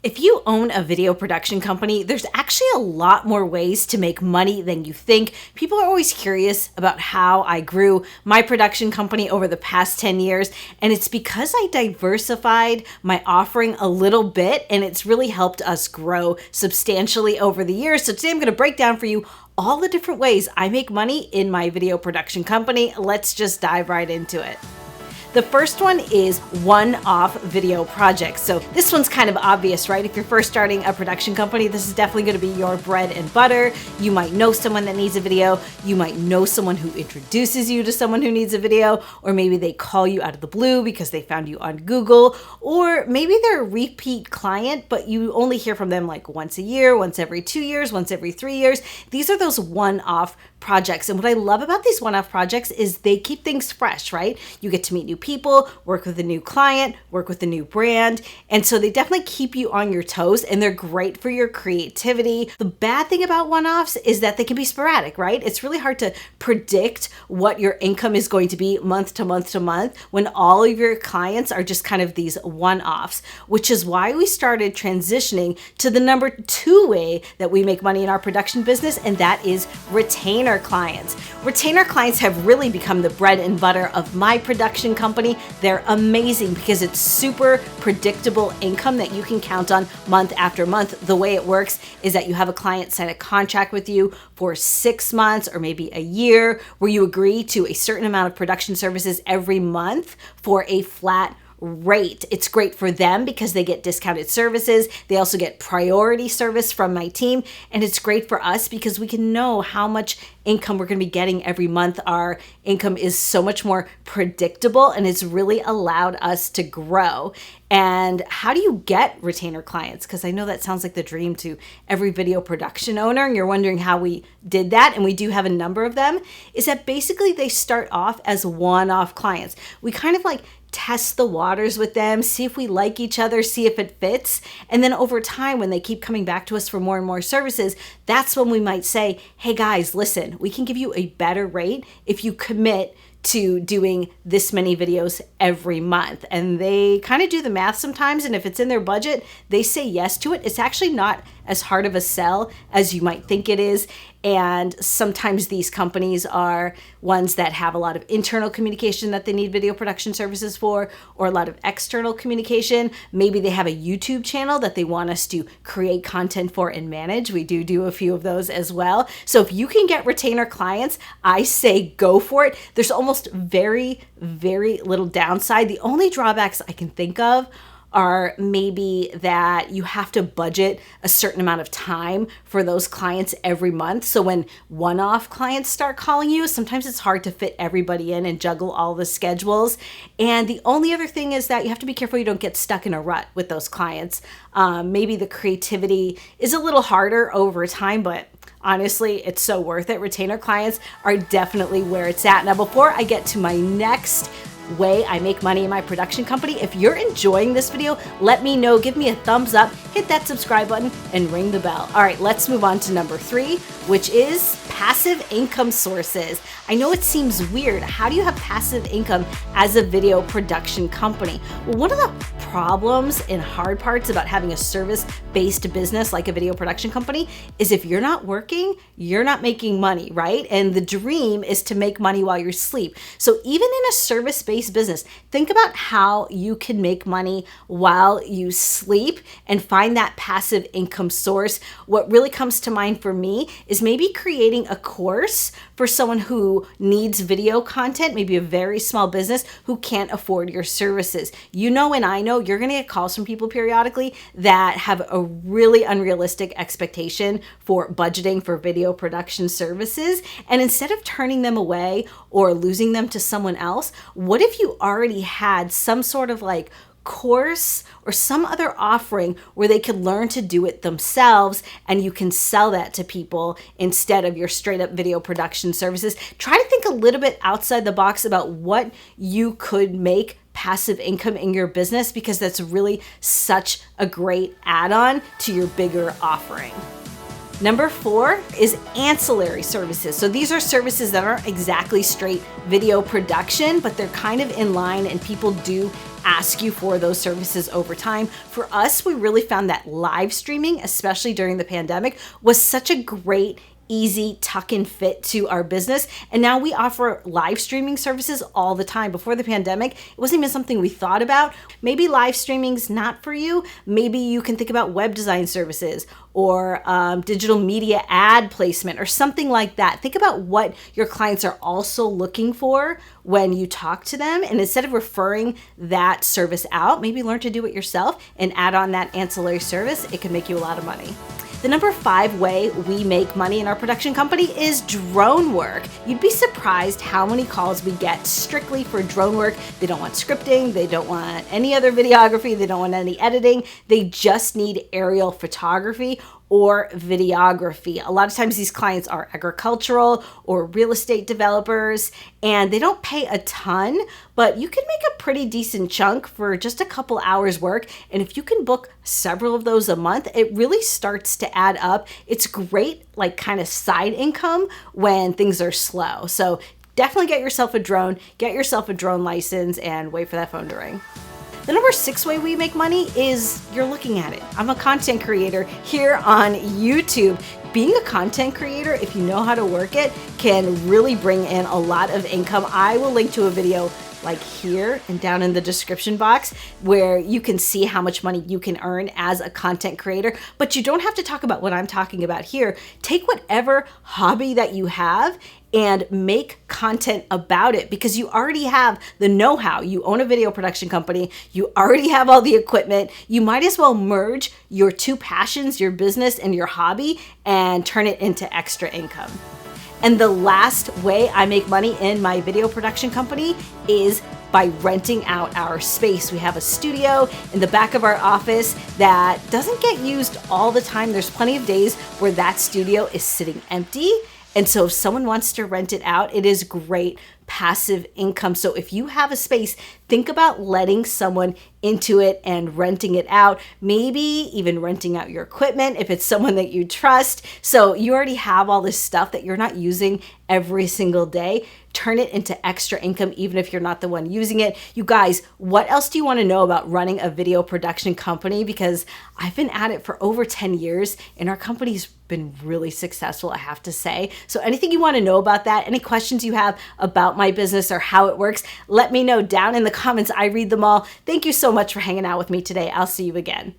If you own a video production company, there's actually a lot more ways to make money than you think. People are always curious about how I grew my production company over the past 10 years, and it's because I diversified my offering a little bit, and it's really helped us grow substantially over the years. So today I'm going to break down for you all the different ways I make money in my video production company. Let's just dive right into it. The first one is one-off video projects. So this one's kind of obvious, right? If you're first starting a production company, this is definitely going to be your bread and butter. You might know someone that needs a video. You might know someone who introduces you to someone who needs a video, or maybe they call you out of the blue because they found you on Google, or maybe they're a repeat client, but you only hear from them like once a year, once every 2 years, once every 3 years. These are those one-off projects. And what I love about these one-off projects is they keep things fresh, right? You get to meet new people, work with a new client, work with a new brand. And so they definitely keep you on your toes and they're great for your creativity. The bad thing about one-offs is that they can be sporadic, right? It's really hard to predict what your income is going to be month to month to month when all of your clients are just kind of these one-offs, which is why we started transitioning to the number 2 way that we make money in our production business, and that is retainer clients. Retainer clients have really become the bread and butter of my production company. They're amazing because it's super predictable income that you can count on month after month. The way it works is that you have a client sign a contract with you for 6 months or maybe a year where you agree to a certain amount of production services every month for a flat rate. It's great for them because they get discounted services. They also get priority service from my team. And it's great for us because we can know how much income we're going to be getting every month. Our income is so much more predictable and it's really allowed us to grow. And how do you get retainer clients? Because I know that sounds like the dream to every video production owner, and you're wondering how we did that, and we do have a number of them, is that basically they start off as one-off clients. We kind of like test the waters with them, see if we like each other, see if it fits. And then over time, when they keep coming back to us for more and more services, that's when we might say, hey guys, listen, we can give you a better rate if you commit to doing this many videos every month. And they kind of do the math sometimes, and if it's in their budget, they say yes to it. It's actually not as hard of a sell as you might think it is. And sometimes these companies are ones that have a lot of internal communication that they need video production services for, or a lot of external communication. Maybe they have a YouTube channel that they want us to create content for and manage. We do a few of those as well. So if you can get retainer clients, I say go for it. There's almost very, very little downside. The only drawbacks I can think of are maybe that you have to budget a certain amount of time for those clients every month. So when one-off clients start calling you, sometimes it's hard to fit everybody in and juggle all the schedules. And the only other thing is that you have to be careful you don't get stuck in a rut with those clients. Maybe the creativity is a little harder over time, but honestly, it's so worth it. Retainer clients are definitely where it's at. Now, before I get to my next way I make money in my production company, if you're enjoying this video, let me know. Give me a thumbs up, hit that subscribe button, and ring the bell. All right, let's move on to number 3, which is passive income sources. I know it seems weird. How do you have passive income as a video production company? Well, one of the problems and hard parts about having a service-based business like a video production company is if you're not working, you're not making money, right? And the dream is to make money while you sleep. So even in a service-based business, think about how you can make money while you sleep and find that passive income source. What really comes to mind for me is maybe creating a course for someone who needs video content, maybe a very small business who can't afford your services. You know, and I know you're going to get calls from people periodically that have a really unrealistic expectation for budgeting for video production services. And instead of turning them away or losing them to someone else, what if you already had some sort of like course or some other offering where they could learn to do it themselves and you can sell that to people instead of your straight up video production services? Try to think a little bit outside the box about what you could make passive income in your business, because that's really such a great add-on to your bigger offering. Number 4 is ancillary services. So these are services that aren't exactly straight video production, but they're kind of in line and people do ask you for those services over time. For us, we really found that live streaming, especially during the pandemic, was such a great easy tuck-in fit to our business. And now we offer live streaming services all the time. Before the pandemic, it wasn't even something we thought about. Maybe live streaming's not for you. Maybe you can think about web design services or digital media ad placement or something like that. Think about what your clients are also looking for when you talk to them. And instead of referring that service out, maybe learn to do it yourself and add on that ancillary service. It can make you a lot of money. The number 5 way we make money in our production company is drone work. You'd be surprised how many calls we get strictly for drone work. They don't want scripting, they don't want any other videography, they don't want any editing. They just need aerial photography or videography. A lot of times these clients are agricultural or real estate developers, and they don't pay a ton, but you can make a pretty decent chunk for just a couple hours work. And if you can book several of those a month, it really starts to add up. It's great, like kind of side income when things are slow. So definitely get yourself a drone license, and wait for that phone to ring. The number 6 way we make money is you're looking at it. I'm a content creator here on YouTube. Being a content creator, if you know how to work it, can really bring in a lot of income. I will link to a video like here and down in the description box where you can see how much money you can earn as a content creator, but you don't have to talk about what I'm talking about here. Take whatever hobby that you have and make content about it, because you already have the know-how. You own a video production company. You already have all the equipment. You might as well merge your 2 passions, your business and your hobby, and turn it into extra income. And the last way I make money in my video production company is by renting out our space. We have a studio in the back of our office that doesn't get used all the time. There's plenty of days where that studio is sitting empty. And so if someone wants to rent it out, it is great passive income. So if you have a space, think about letting someone into it and renting it out, maybe even renting out your equipment if it's someone that you trust. So you already have all this stuff that you're not using every single day. Turn it into extra income, even if you're not the one using it. You guys, what else do you want to know about running a video production company? Because I've been at it for over 10 years and our company's been really successful, I have to say. So anything you want to know about that, any questions you have about my business or how it works, let me know down in the comments. I read them all. Thank you so much for hanging out with me today. I'll see you again.